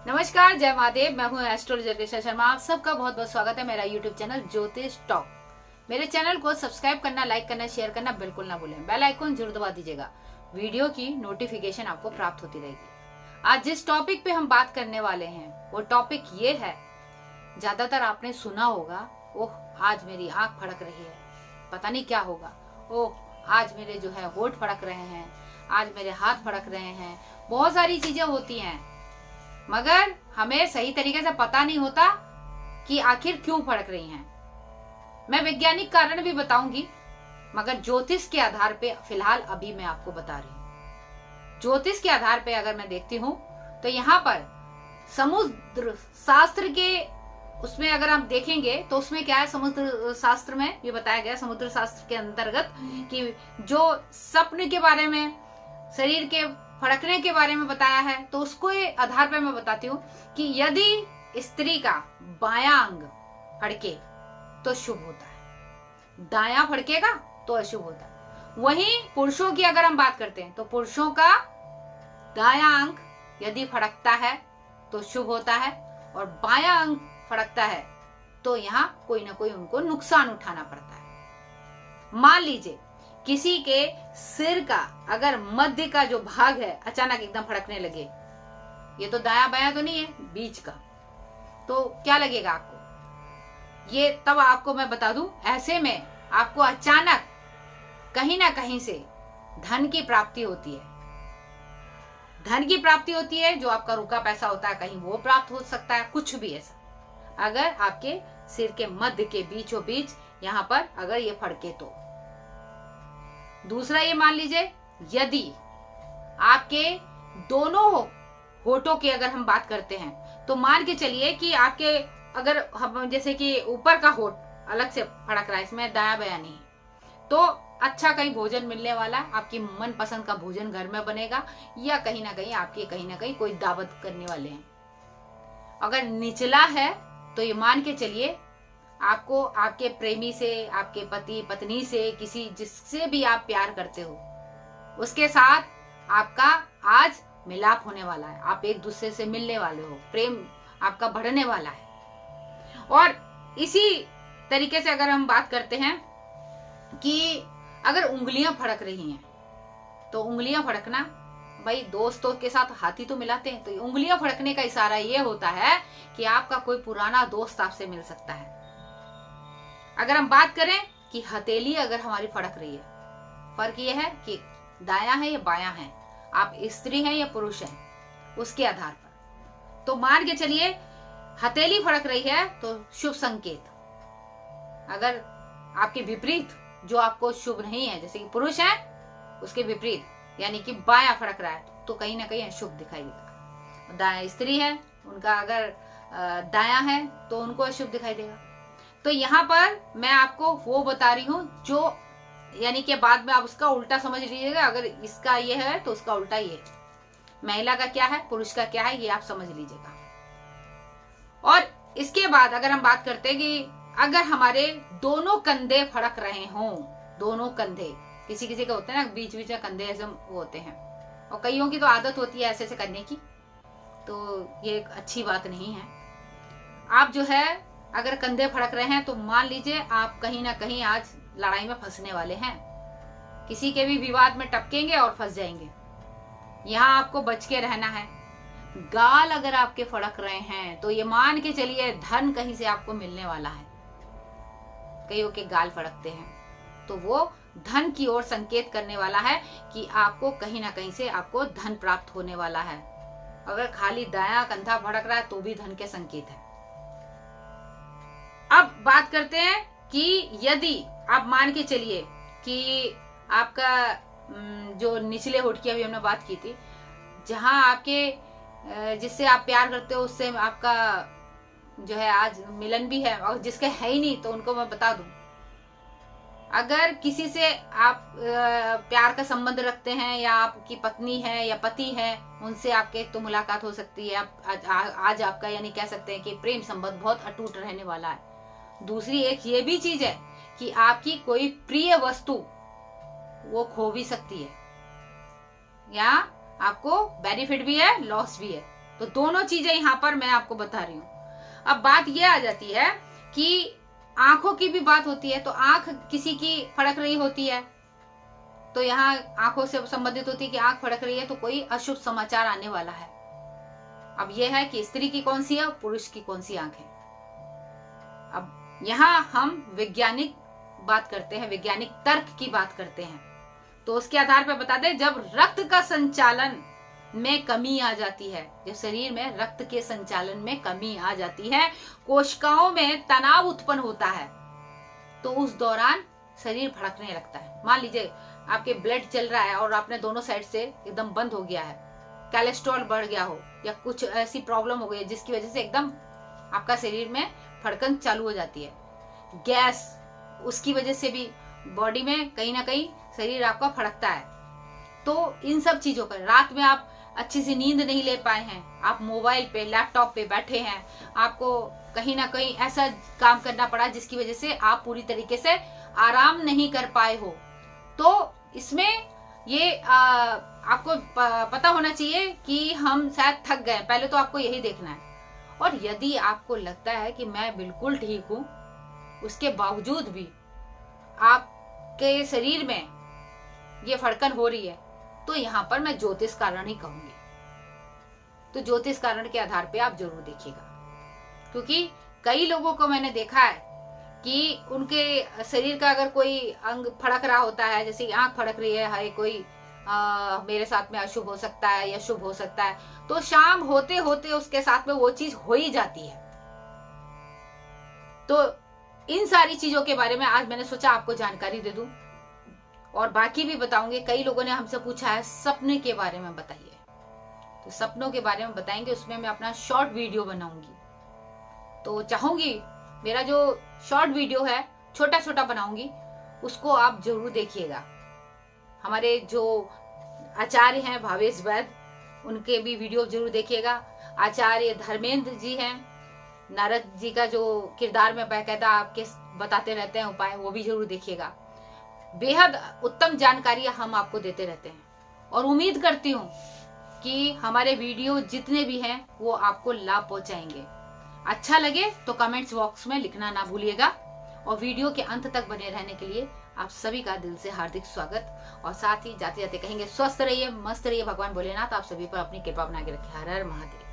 नमस्कार, जय महादेव। मैं हूँ एस्ट्रोलॉजर ऋषा शर्मा। आप सबका बहुत बहुत स्वागत है मेरा यूट्यूब चैनल ज्योतिष टॉक। मेरे चैनल को सब्सक्राइब करना, लाइक करना, शेयर करना बिल्कुल ना भूलें। बेल आइकन जरूर दबा दीजिएगा, वीडियो की नोटिफिकेशन आपको प्राप्त होती रहेगी। आज जिस टॉपिक पे हम बात करने वाले हैं वो टॉपिक ये है, ज्यादातर आपने सुना होगा, ओह आज मेरी आंख फड़क रही है, पता नहीं क्या होगा, ओह आज मेरे जो है होठ फड़क रहे हैं, आज मेरे हाथ फड़क रहे हैं। बहुत सारी चीजें होती हैं, मगर हमें सही तरीके से पता नहीं होता कि आखिर क्यों फड़क रही हैं। मैं वैज्ञानिक कारण भी बताऊंगी, मगर ज्योतिष के आधार पे फिलहाल अभी मैं आपको बता रही हूँ। ज्योतिष के आधार पे अगर मैं देखती हूँ तो यहाँ पर समुद्र शास्त्र के उसमें अगर हम देखेंगे तो उसमें क्या है, समुद्र शास्त्र में ये बताया गया, समुद्र शास्त्र के अंतर्गत कि जो स्वप्न के बारे में, शरीर के फड़कने के बारे में बताया है, तो उसको आधार पर मैं बताती हूँ कि यदि स्त्री का बायां अंग फड़के तो शुभ होता है, दायां फड़केगा तो अशुभ होता है। वहीं पुरुषों की अगर हम बात करते हैं तो पुरुषों का दायां अंग यदि फड़कता है तो शुभ होता है, और बायां अंग फड़कता है तो यहाँ कोई ना कोई उनको नुकसान उठाना पड़ता है। मान लीजिए किसी के सिर का अगर मध्य का जो भाग है अचानक एकदम फड़कने लगे, ये तो दाया बाया तो नहीं है, बीच का, तो क्या लगेगा आपको? ये तब आपको मैं बता दूं, ऐसे में आपको अचानक कहीं ना कहीं से धन की प्राप्ति होती है। धन की प्राप्ति होती है, जो आपका रुका पैसा होता है कहीं वो प्राप्त हो सकता है, कुछ भी ऐसा, अगर आपके सिर के मध्य के बीचों बीच यहाँ पर अगर ये फड़के तो। दूसरा ये मान लीजिए यदि आपके दोनों होठों की अगर हम बात करते हैं तो मान के चलिए कि आपके अगर हम जैसे कि ऊपर का होठ अलग से फड़क रहा है, इसमें दाया बाया नहीं, तो अच्छा कहीं भोजन मिलने वाला, आपकी मन पसंद का भोजन घर में बनेगा, या कहीं ना कहीं कोई दावत करने वाले हैं। अगर निचला है तो ये मान के चलिए आपको आपके प्रेमी से, आपके पति पत्नी से, किसी जिससे भी आप प्यार करते हो उसके साथ आपका आज मिलाप होने वाला है, आप एक दूसरे से मिलने वाले हो, प्रेम आपका बढ़ने वाला है। और इसी तरीके से अगर हम बात करते हैं कि अगर उंगलियां फड़क रही हैं तो उंगलियां फड़कना, भाई दोस्तों के साथ हाथी तो मिलाते हैं, तो उंगलियां फड़कने का इशारा ये होता है कि आपका कोई पुराना दोस्त आपसे मिल सकता है। अगर हम बात करें कि हथेली अगर हमारी फड़क रही है, फर्क ये है कि दायां है या बायां है, आप स्त्री हैं या पुरुष हैं, उसके आधार पर। तो मान के चलिए हथेली फड़क रही है तो शुभ संकेत। अगर आपके विपरीत जो आपको शुभ नहीं है, जैसे कि पुरुष है उसके विपरीत यानी कि बायां फड़क रहा है, तो कहीं ना कहीं अशुभ दिखाई देगा। दायां स्त्री है, उनका अगर दायां है तो उनको अशुभ दिखाई देगा। तो यहाँ पर मैं आपको वो बता रही हूँ जो यानी कि बाद में आप उसका उल्टा समझ लीजिएगा, अगर इसका ये है तो उसका उल्टा ये, महिला का क्या है पुरुष का क्या है, ये आप समझ लीजिएगा। और इसके बाद अगर हम बात करते हैं कि अगर हमारे दोनों कंधे फड़क रहे हों, दोनों कंधे, किसी किसी के होते हैं ना बीच बीच में कंधे ऐसे होते हैं, और कईयों की तो आदत होती है ऐसे ऐसे करने की, तो ये एक अच्छी बात नहीं है। आप जो है अगर कंधे फड़क रहे हैं तो मान लीजिए आप कहीं ना कहीं आज लड़ाई में फंसने वाले हैं, किसी के भी विवाद में टपकेंगे और फंस जाएंगे। यहाँ आपको बच के रहना है। गाल अगर आपके फड़क रहे हैं तो ये मान के चलिए धन कहीं से आपको मिलने वाला है। कईयों के गाल फड़कते हैं तो वो धन की ओर संकेत करने वाला है कि आपको कहीं ना कहीं से आपको धन प्राप्त होने वाला है। अगर खाली दायां कंधा फड़क रहा है तो भी धन के संकेत है। अब बात करते हैं कि यदि आप मान के चलिए कि आपका जो निचले होठ की अभी हमने बात की थी, जहां आपके जिससे आप प्यार करते हो उससे आपका जो है आज मिलन भी है, और जिसके है ही नहीं तो उनको मैं बता दूं, अगर किसी से आप प्यार का संबंध रखते हैं या आपकी पत्नी है या पति है, उनसे आपके तो मुलाकात हो सकती है। आज आपका यानी कह सकते हैं कि प्रेम संबंध बहुत अटूट रहने वाला है। दूसरी एक ये भी चीज है कि आपकी कोई प्रिय वस्तु वो खो भी सकती है, या आपको बेनिफिट भी है लॉस भी है। तो दोनों चीजें यहाँ पर मैं आपको बता रही हूँ। अब बात यह आ जाती है कि आंखों की भी बात होती है। तो आंख किसी की फड़क रही होती है, तो यहाँ आंखों से संबंधित होती है कि आंख फड़क रही है तो कोई अशुभ समाचार आने वाला है। अब यह है कि स्त्री की कौन सी है, पुरुष की कौन सी आंख है। अब यहाँ हम वैज्ञानिक बात करते हैं, वैज्ञानिक तर्क की बात करते हैं। तो उसके आधार पर बता दें, जब रक्त का संचालन में कमी आ जाती है, जब शरीर में रक्त के संचालन में कमी आ जाती है, कोशिकाओं में तनाव उत्पन्न होता है, तो उस दौरान शरीर भड़कने लगता है। मान लीजिए आपके ब्लड चल रहा है और आपने दोनों साइड से एकदम बंद हो गया है, कोलेस्ट्रॉल बढ़ गया हो या कुछ ऐसी प्रॉब्लम हो गई है जिसकी वजह से एकदम आपका शरीर में फड़कन चालू हो जाती है। गैस, उसकी वजह से भी बॉडी में कहीं ना कहीं शरीर आपका फड़कता है। तो इन सब चीजों का, रात में आप अच्छी सी नींद नहीं ले पाए हैं, आप मोबाइल पे लैपटॉप पे बैठे हैं, आपको कहीं ना कहीं ऐसा काम करना पड़ा जिसकी वजह से आप पूरी तरीके से आराम नहीं कर पाए हो, तो इसमें ये आपको पता होना चाहिए कि हम शायद थक गए। पहले तो आपको यही देखना है। और यदि आपको लगता है कि मैं बिल्कुल ठीक हूं, उसके बावजूद भी आपके शरीर में ये फड़कन हो रही है, तो यहाँ पर मैं ज्योतिष कारण ही कहूंगी। तो ज्योतिष कारण के आधार पे आप जरूर देखिएगा, क्योंकि कई लोगों को मैंने देखा है कि उनके शरीर का अगर कोई अंग फड़क रहा होता है, जैसे आंख फड़क रही है, कोई मेरे साथ में अशुभ हो सकता है या शुभ हो सकता है, तो शाम होते होते उसके साथ में वो चीज हो ही जाती है। तो इन सारी चीजों के बारे में आज मैंने सोचा आपको जानकारी दे दूं, और बाकी भी बताऊंगी। कई लोगों ने हमसे पूछा है सपने के बारे में बताइए, तो सपनों के बारे में बताएंगे, उसमें मैं अपना शॉर्ट वीडियो बनाऊंगी। तो चाहूंगी मेरा जो शॉर्ट वीडियो है छोटा छोटा बनाऊंगी, उसको आप जरूर देखिएगा। हमारे जो आचार्य हैं भावेश वैद्य, उनके भी वीडियो जरूर देखिएगा। आचार्य धर्मेंद्र जी हैं, नारद जी का जो किरदार में बाकायदा आपके बताते रहते हैं उपाय, वो भी जरूर देखिएगा। बेहद उत्तम जानकारियां हम आपको देते रहते हैं, और उम्मीद करती हूँ कि हमारे वीडियो जितने भी हैं वो आपको लाभ पहुंचाएंगे। अच्छा लगे तो कमेंट्स बॉक्स में लिखना ना भूलिएगा, और वीडियो के अंत तक बने रहने के लिए आप सभी का दिल से हार्दिक स्वागत। और साथ ही जाते जाते कहेंगे स्वस्थ रहिए, मस्त रहिए, भगवान भोलेनाथ आप सभी पर अपनी कृपा बना के रखे। हर हर महादेव।